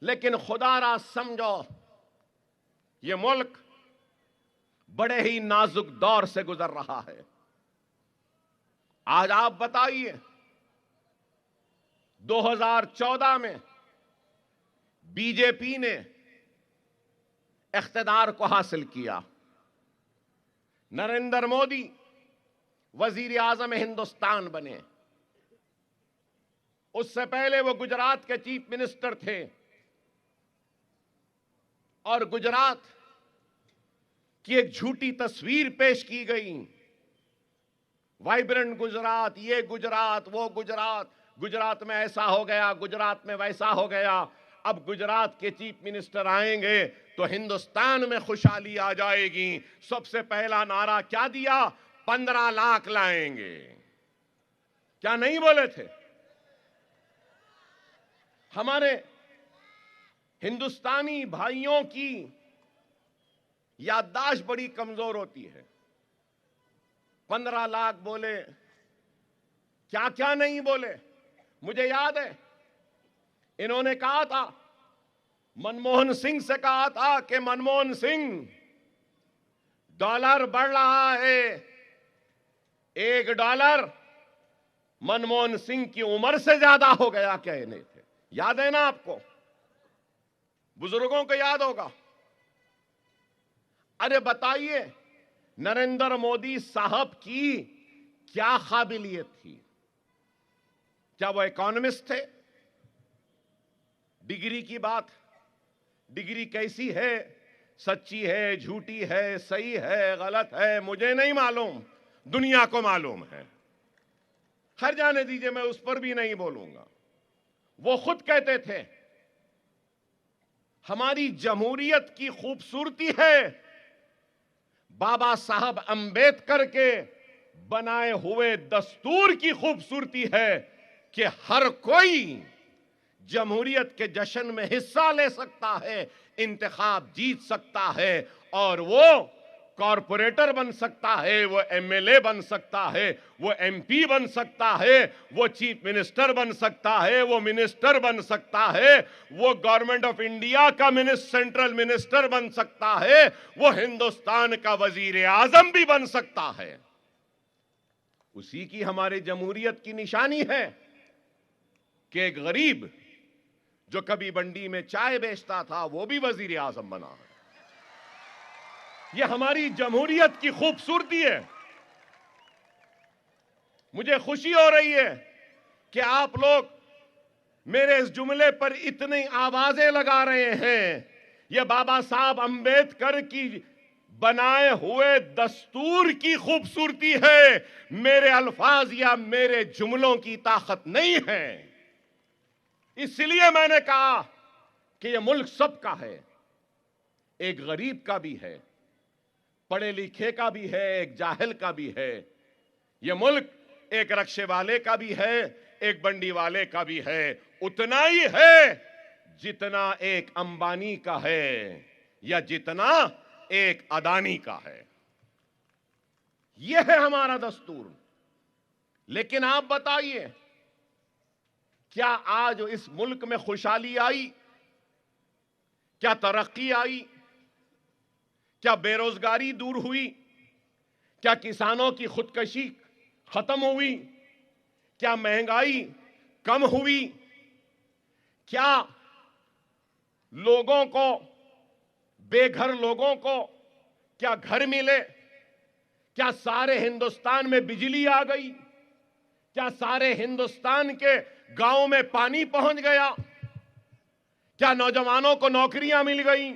लेकिन खुदारा समझो, ये मुल्क बड़े ही नाजुक दौर से गुजर रहा है। आज आप बताइए, 2014 में बीजेपी ने इख्तिदार को हासिल किया, नरेंद्र मोदी वजीर आजम हिंदुस्तान बने। उससे पहले वो गुजरात के चीफ मिनिस्टर थे और गुजरात की एक झूठी तस्वीर पेश की गई, वाइब्रेंट गुजरात, ये गुजरात, वो गुजरात, गुजरात में ऐसा हो गया, गुजरात में वैसा हो गया। अब गुजरात के चीफ मिनिस्टर आएंगे तो हिंदुस्तान में खुशहाली आ जाएगी। सबसे पहला नारा क्या दिया? 15 लाख लाएंगे। क्या नहीं बोले थे? हमारे हिंदुस्तानी भाइयों की याददाश्त बड़ी कमजोर होती है। 15 लाख बोले, क्या क्या नहीं बोले। मुझे याद है, इन्होंने कहा था, मनमोहन सिंह से कहा था कि मनमोहन सिंह, डॉलर बढ़ रहा है। $1 मनमोहन सिंह की उम्र से ज्यादा हो गया कहने थे। याद है ना आपको? बुजुर्गों को याद होगा। अरे बताइए, नरेंद्र मोदी साहब की क्या काबिलियत थी? क्या वो इकोनॉमिस्ट थे? डिग्री की बात, डिग्री कैसी है, सच्ची है, झूठी है, सही है, गलत है, मुझे नहीं मालूम, दुनिया को मालूम है। खैर जाने दीजिए, मैं उस पर भी नहीं बोलूंगा। वो खुद कहते थे, हमारी जमहूरियत की खूबसूरती है बाबा साहब अंबेडकर के बनाए हुए दस्तूर की खूबसूरती है कि हर कोई जमहूरियत के जश्न में हिस्सा ले सकता है, इंतखाब जीत सकता है, और वो कॉरपोरेटर बन सकता है, वो एमएलए बन सकता है, वो एमपी बन सकता है, वो चीफ मिनिस्टर बन सकता है, वो मिनिस्टर बन सकता है, वो गवर्नमेंट ऑफ इंडिया का सेंट्रल मिनिस्टर बन सकता है, वो हिंदुस्तान का वजीर आजम भी बन सकता है। उसी की हमारे जमहूरियत की निशानी है कि एक गरीब जो कभी मंडी में चाय बेचता था, वो भी वजीर आजम बना है। ये हमारी जमहूरियत की खूबसूरती है। मुझे खुशी हो रही है कि आप लोग मेरे इस जुमले पर इतनी आवाजें लगा रहे हैं। ये बाबा साहब अंबेडकर की बनाए हुए दस्तूर की खूबसूरती है, मेरे अल्फाज या मेरे जुमलों की ताकत नहीं है। इसलिए मैंने कहा कि यह मुल्क सबका है, एक गरीब का भी है, पढ़े लिखे का भी है, एक जाहिल का भी है। यह मुल्क एक रक्शे वाले का भी है, एक बंडी वाले का भी है, उतना ही है जितना एक अंबानी का है या जितना एक अदानी का है। यह है हमारा दस्तूर। लेकिन आप बताइए, क्या आज इस मुल्क में खुशहाली आई? क्या तरक्की आई? क्या बेरोजगारी दूर हुई? क्या किसानों की खुदकशी खत्म हुई? क्या महंगाई कम हुई? क्या लोगों को, बेघर लोगों को क्या घर मिले? क्या सारे हिंदुस्तान में बिजली आ गई? क्या सारे हिंदुस्तान के गांव में पानी पहुंच गया? क्या नौजवानों को नौकरियां मिल गई?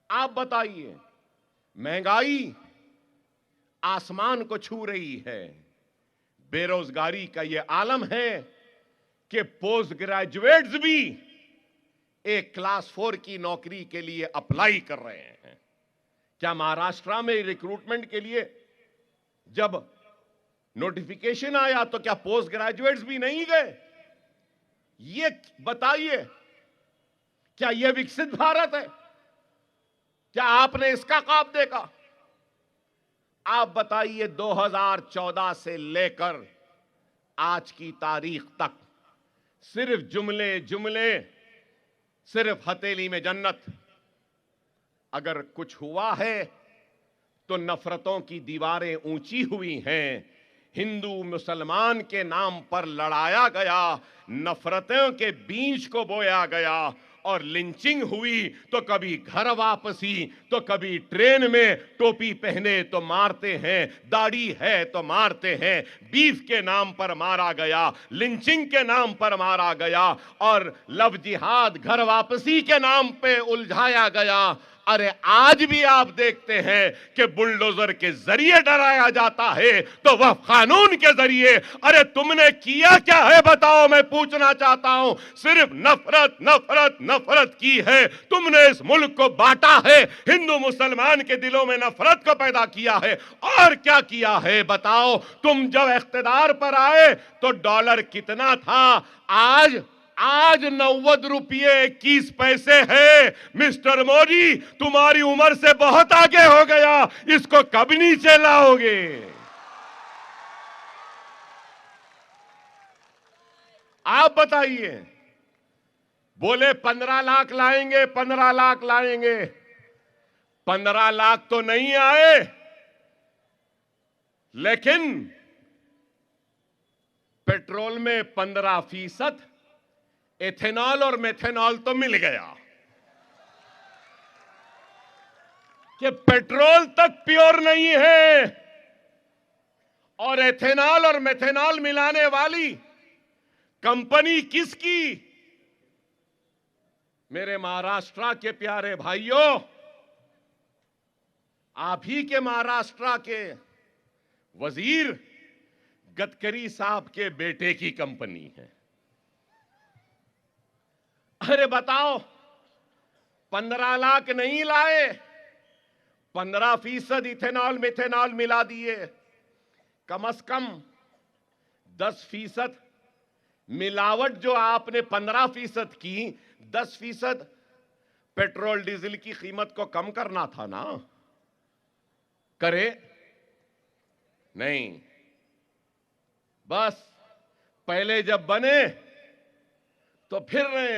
आप बताइए। महंगाई आसमान को छू रही है। बेरोजगारी का यह आलम है कि पोस्ट ग्रेजुएट्स भी एक क्लास 4 की नौकरी के लिए अप्लाई कर रहे हैं। क्या महाराष्ट्र में रिक्रूटमेंट के लिए जब नोटिफिकेशन आया तो क्या पोस्ट ग्रेजुएट्स भी नहीं गए? ये बताइए, क्या यह विकसित भारत है? क्या आपने इसका ख्वाब देखा? आप बताइए, 2014 से लेकर आज की तारीख तक सिर्फ जुमले जुमले सिर्फ हथेली में जन्नत। अगर कुछ हुआ है तो नफरतों की दीवारें ऊंची हुई हैं। हिंदू मुसलमान के नाम पर लड़ाया गया, नफरतों के बीज को बोया गया और लिंचिंग हुई तो कभी घर वापसी तो कभी ट्रेन में, टोपी पहने तो मारते हैं, दाढ़ी है तो मारते हैं, बीफ के नाम पर मारा गया, लिंचिंग के नाम पर मारा गया और लव जिहाद घर वापसी के नाम पे उलझाया गया। अरे आज भी आप देखते हैं कि बुलडोजर के जरिए डराया जाता है तो वह कानून के जरिए। अरे तुमने किया क्या है बताओ, मैं पूछना चाहता हूं। सिर्फ नफरत नफरत नफरत की है तुमने, इस मुल्क को बांटा है, हिंदू मुसलमान के दिलों में नफरत को पैदा किया है। और क्या किया है बताओ। तुम जब इख्तिदार पर आए तो डॉलर कितना था, आज 90 रुपये 21 पैसे है। मिस्टर मोदी तुम्हारी उम्र से बहुत आगे हो गया, इसको कब नीचे लाओगे। आप बताइए। बोले 15 लाख लाएंगे, 15 लाख लाएंगे। 15 लाख तो नहीं आए, लेकिन पेट्रोल में 15% एथेनॉल और मेथेनॉल तो मिल गया कि पेट्रोल तक प्योर नहीं है। और एथेनॉल और मेथेनॉल मिलाने वाली कंपनी किसकी? मेरे महाराष्ट्र के प्यारे भाइयों, आप ही के महाराष्ट्र के वजीर गडकरी साहब के बेटे की कंपनी है। अरे बताओ, 15 लाख नहीं लाए, 15% इथेनॉल मिथेनॉल मिला दिए। कम से कम 10% मिलावट जो आपने 15% की, 10% पेट्रोल डीजल की कीमत को कम करना था ना। करे नहीं, बस पहले जब बने तो फिर रहे,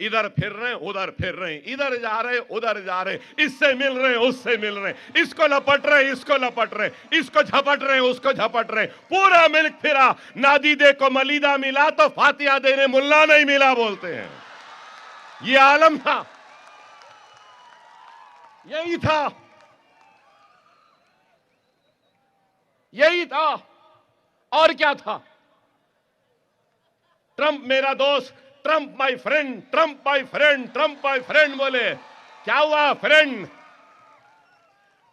इधर फिर रहे, उधर फिर रहे, इधर जा रहे, उधर जा रहे, इससे मिल रहे, उससे मिल रहे, इसको लपट रहे, इसको लपट रहे, इसको झपट रहे, उसको झपट रहे। पूरा मिल्क फिरा, नादीदे को मलीदा मिला तो फातिहा देने मुल्ला नहीं मिला बोलते हैं। ये आलम था, यही था, यही था। और क्या था? ट्रंप मेरा दोस्त, Trump my friend, Trump my friend, Trump my friend बोले। क्या हुआ फ्रेंड?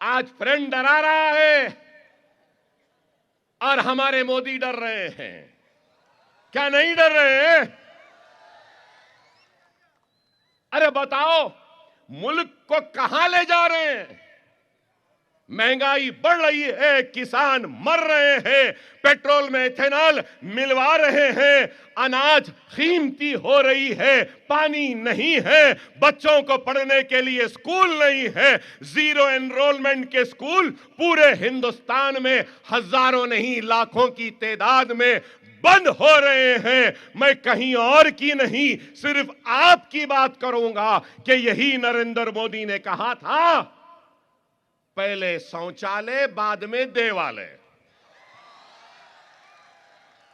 आज फ्रेंड डरा रहा है और हमारे मोदी डर रहे हैं। क्या नहीं डर रहे हैं? अरे बताओ, मुल्क को कहां ले जा रहे हैं? महंगाई बढ़ रही है, किसान मर रहे हैं, पेट्रोल में इथेनॉल मिलवा रहे हैं, अनाज कीमती हो रही है, पानी नहीं है, बच्चों को पढ़ने के लिए स्कूल नहीं है, जीरो एनरोलमेंट के स्कूल पूरे हिंदुस्तान में हजारों नहीं लाखों की तादाद में बंद हो रहे हैं। मैं कहीं और की नहीं, सिर्फ आपकी बात करूंगा कि यही नरेंद्र मोदी ने कहा था, पहले शौचालय बाद में देवालय।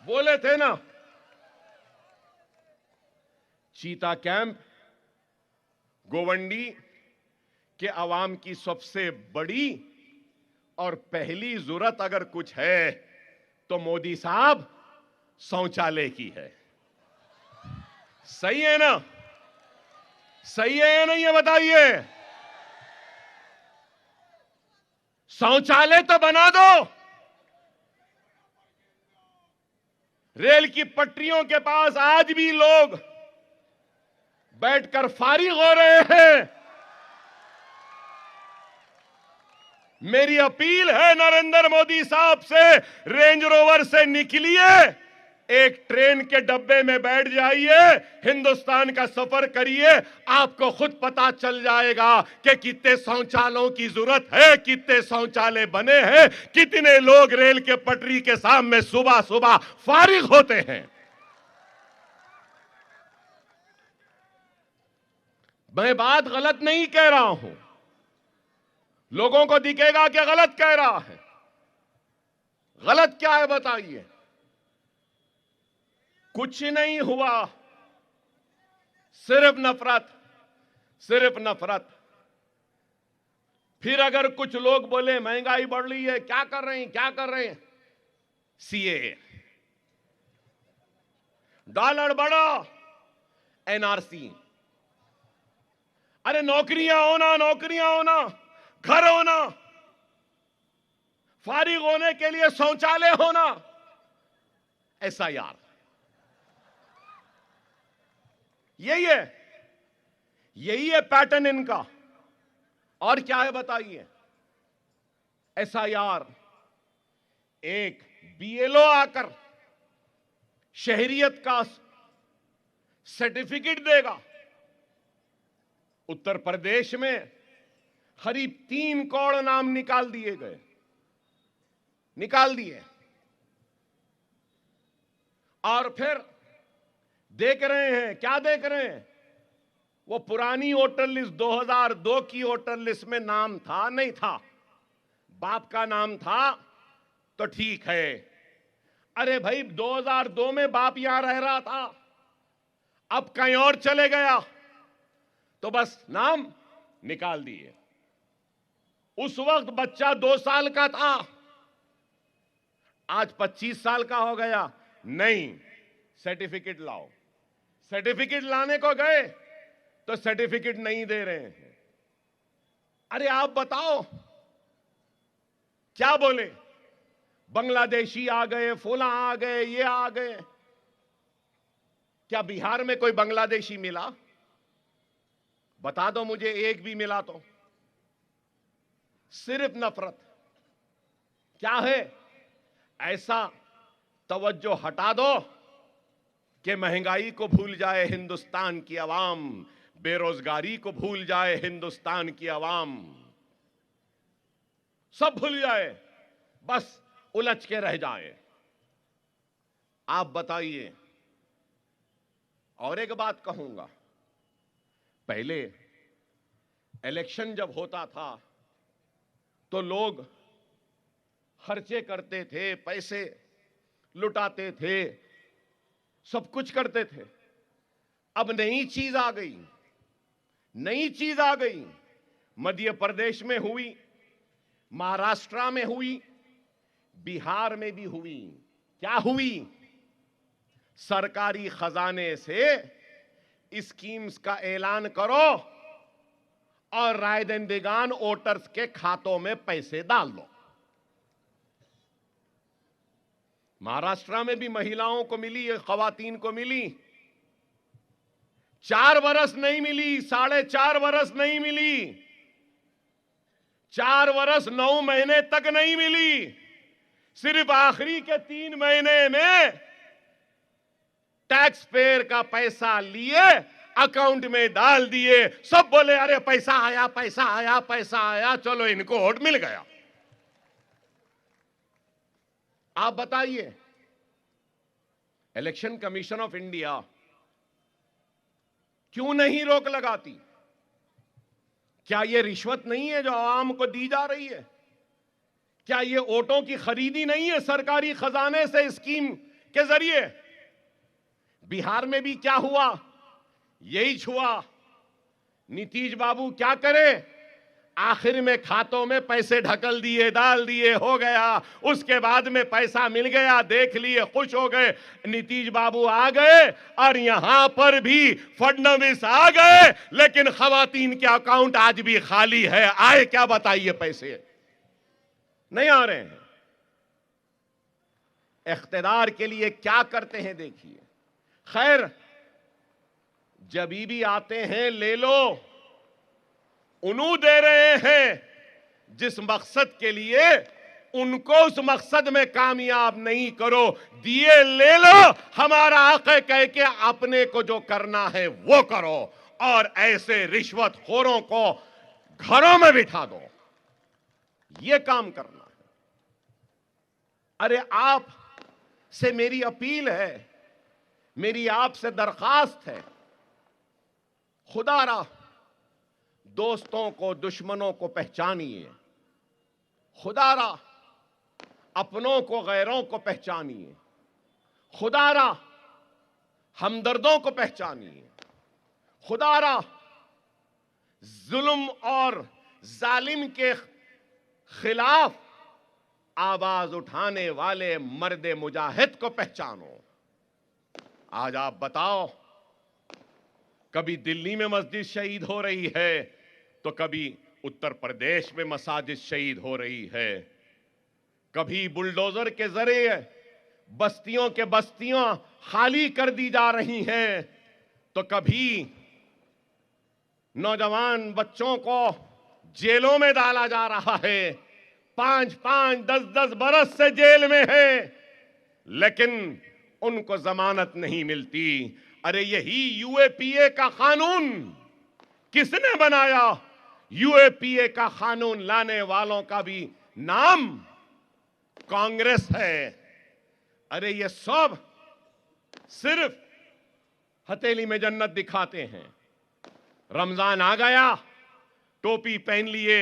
बोले थे ना। चीता कैंप गोवंडी के अवाम की सबसे बड़ी और पहली जरूरत अगर कुछ है तो मोदी साहब शौचालय की है। सही है ना? सही है या नहीं, ये बताइए। शौचालय तो बना दो। रेल की पटरियों के पास आज भी लोग बैठकर फारिग हो रहे हैं। मेरी अपील है नरेंद्र मोदी साहब से, रेंज रोवर से निकलिए, एक ट्रेन के डब्बे में बैठ जाइए, हिंदुस्तान का सफर करिए, आपको खुद पता चल जाएगा कि कितने शौचालयों की जरूरत है, कितने शौचालय बने हैं, कितने लोग रेल के पटरी के सामने सुबह सुबह फारिग होते हैं। मैं बात गलत नहीं कह रहा हूं, लोगों को दिखेगा कि गलत कह रहा है। गलत क्या है बताइए? कुछ नहीं हुआ, सिर्फ नफरत, सिर्फ नफरत। फिर अगर कुछ लोग बोले महंगाई बढ़ रही है, क्या कर रहे हैं, क्या कर रहे हैं? सीएए, डॉलर बढ़ा, एनआरसी। अरे नौकरियां होना, नौकरियां होना, घर होना, फारिग होने के लिए शौचालय होना, एसआईआर। यही है पैटर्न इनका। और क्या है बताइए? एसआईआर, एक बीएलओ आकर शहरियत का सर्टिफिकेट देगा। उत्तर प्रदेश में करीब 3 करोड़ नाम निकाल दिए गए, निकाल दिए। और फिर देख रहे हैं, क्या देख रहे हैं? वो पुरानी वोटर लिस्ट 2002 की वोटर लिस्ट में नाम था, नहीं था, बाप का नाम था तो ठीक है। अरे भाई 2002 में बाप यहां रह रहा था, अब कहीं और चले गया तो बस नाम निकाल दिए। उस वक्त बच्चा 2 साल का था, आज 25 साल का हो गया। नहीं, सर्टिफिकेट लाओ। सर्टिफिकेट लाने को गए तो सर्टिफिकेट नहीं दे रहे हैं। अरे आप बताओ, क्या बोले? बांग्लादेशी आ गए, फुला आ गए, ये आ गए। क्या बिहार में कोई बांग्लादेशी मिला? बता दो मुझे, एक भी मिला तो। सिर्फ नफरत। क्या है? ऐसा तवज्जो हटा दो कि महंगाई को भूल जाए हिंदुस्तान की आवाम, बेरोजगारी को भूल जाए हिंदुस्तान की आवाम, सब भूल जाए, बस उलझ के रह जाए। आप बताइए। और एक बात कहूंगा, पहले इलेक्शन जब होता था तो लोग खर्चे करते थे, पैसे लुटाते थे, सब कुछ करते थे। अब नई चीज आ गई, नई चीज आ गई। मध्य प्रदेश में हुई, महाराष्ट्र में हुई, बिहार में भी हुई। क्या हुई? सरकारी खजाने से स्कीम्स का ऐलान करो और रायदंडगान वोटर्स के खातों में पैसे डाल दो। महाराष्ट्र में भी महिलाओं को मिली, खवातीन को मिली। 4 वर्ष नहीं मिली, 4.5 वर्ष नहीं मिली, 4 वर्ष 9 महीने तक नहीं मिली। सिर्फ आखिरी के 3 महीने में टैक्स पेयर का पैसा लिए, अकाउंट में डाल दिए। सब बोले अरे पैसा आया, पैसा आया, पैसा आया, चलो इनको वोट मिल गया। आप बताइए, इलेक्शन कमीशन ऑफ इंडिया क्यों नहीं रोक लगाती? क्या यह रिश्वत नहीं है जो आवाम को दी जा रही है? क्या यह वोटों की खरीदी नहीं है सरकारी खजाने से स्कीम के जरिए? बिहार में भी क्या हुआ? यही हुआ। नीतीश बाबू क्या करे? आखिर में खातों में पैसे ढकल दिए, डाल दिए, हो गया। उसके बाद में पैसा मिल गया, देख लिए, खुश हो गए। नीतीश बाबू आ गए और यहां पर भी फडणवीस आ गए, लेकिन खवातीन के अकाउंट आज भी खाली है। आए क्या बताइए? पैसे नहीं आ रहे हैं। इख्तिदार के लिए क्या करते हैं देखिए। खैर, जभी भी आते हैं ले लो, उन्हों दे रहे हैं जिस मकसद के लिए, उनको उस मकसद में कामयाब नहीं करो। दिए ले लो, हमारा आका कह के अपने को जो करना है वो करो, और ऐसे रिश्वतखोरों को घरों में बिठा दो। ये काम करना है। अरे आप से मेरी अपील है, मेरी आपसे दरखास्त है, खुदारा दोस्तों को, दुश्मनों को पहचानिए। खुदारा अपनों को, गैरों को पहचानिए। खुदारा हमदर्दों को पहचानिए। खुदारा जुल्म और जालिम के खिलाफ आवाज उठाने वाले मर्द मुजाहिद को पहचानो। आज आप बताओ, कभी दिल्ली में मस्जिद शहीद हो रही है तो कभी उत्तर प्रदेश में मसाजिद शहीद हो रही है। कभी बुलडोजर के जरिए बस्तियों के बस्तियां खाली कर दी जा रही हैं तो कभी नौजवान बच्चों को जेलों में डाला जा रहा है। 5-5, 10-10 बरस से जेल में है, लेकिन उनको जमानत नहीं मिलती। अरे यही यूएपीए का कानून किसने बनाया? यूएपीए का कानून लाने वालों का भी नाम कांग्रेस है। अरे ये सब सिर्फ हथेली में जन्नत दिखाते हैं। रमजान आ गया, टोपी पहन लिए,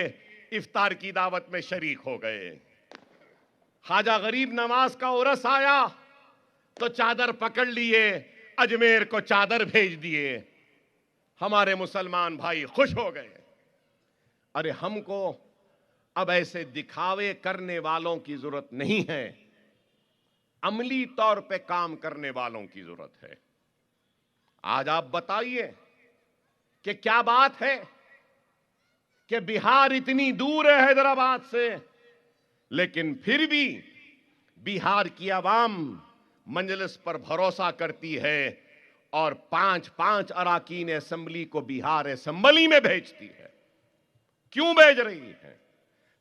इफ्तार की दावत में शरीक हो गए। ख्वाजा गरीब नवाज का उर्स आया तो चादर पकड़ लिए, अजमेर को चादर भेज दिए। हमारे मुसलमान भाई खुश हो गए। अरे हमको अब ऐसे दिखावे करने वालों की जरूरत नहीं है, अमली तौर पे काम करने वालों की जरूरत है। आज आप बताइए कि क्या बात है कि बिहार इतनी दूर है हैदराबाद से, लेकिन फिर भी बिहार की आवाम मजलिस पर भरोसा करती है और 5-5 अराकीन असेंबली को बिहार असेंबली में भेजती है। क्यों भेज रही है?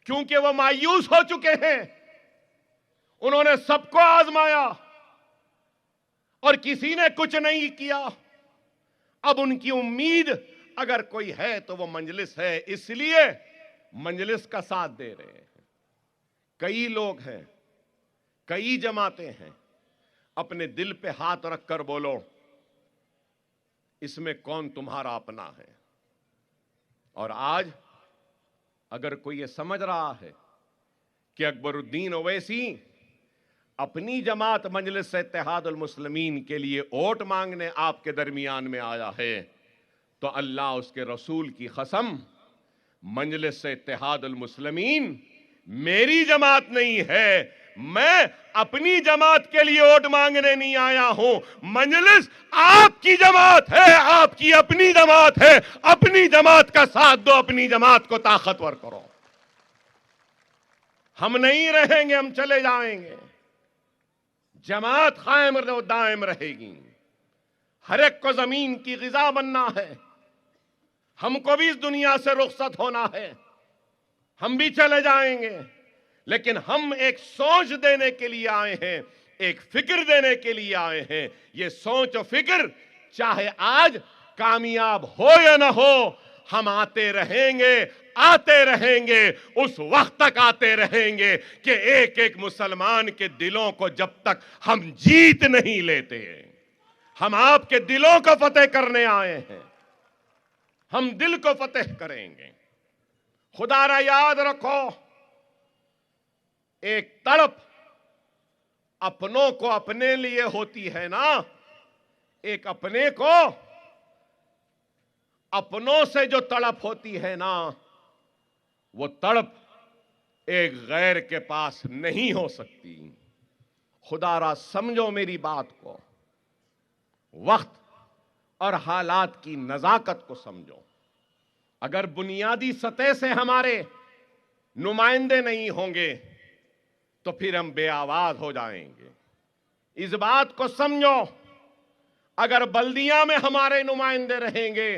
क्योंकि वो मायूस हो चुके हैं। उन्होंने सबको आजमाया और किसी ने कुछ नहीं किया। अब उनकी उम्मीद अगर कोई है तो वो मजलिस है, इसलिए मजलिस का साथ दे रहे हैं। कई लोग हैं, कई जमातें हैं। अपने दिल पे हाथ रखकर बोलो, इसमें कौन तुम्हारा अपना है? और आज अगर कोई ये समझ रहा है कि अकबरुद्दीन ओवैसी अपनी जमात मजलिस इत्तेहादुल मुस्लिमीन के लिए वोट मांगने आपके दरमियान में आया है, तो अल्लाह उसके रसूल की कसम, मजलिस इत्तेहादुल मुस्लिमीन मेरी जमात नहीं है। मैं अपनी जमात के लिए वोट मांगने नहीं आया हूं। मजलिस आपकी जमात है, आपकी अपनी जमात है। अपनी जमात का साथ दो, अपनी जमात को ताकतवर करो। हम नहीं रहेंगे, हम चले जाएंगे। जमात कायम दायम रहेगी। हर एक को जमीन की गिजा बनना है। हमको भी इस दुनिया से रुखसत होना है। हम भी चले जाएंगे, लेकिन हम एक सोच देने के लिए आए हैं, एक फिक्र देने के लिए आए हैं। ये सोच और फिक्र चाहे आज कामयाब हो या ना हो, हम आते रहेंगे, आते रहेंगे, उस वक्त तक आते रहेंगे कि एक एक मुसलमान के दिलों को जब तक हम जीत नहीं लेते। हम आपके दिलों को फतेह करने आए हैं। हम दिल को फतेह करेंगे। खुदारा याद रखो, एक तड़प अपनों को अपने लिए होती है ना, एक अपने को अपनों से जो तड़प होती है ना, वो तड़प एक गैर के पास नहीं हो सकती। खुदारा समझो मेरी बात को, वक्त और हालात की नजाकत को समझो। अगर बुनियादी सतह से हमारे नुमाइंदे नहीं होंगे तो फिर हम बेआवाज हो जाएंगे। इस बात को समझो, अगर बल्दिया में हमारे नुमाइंदे रहेंगे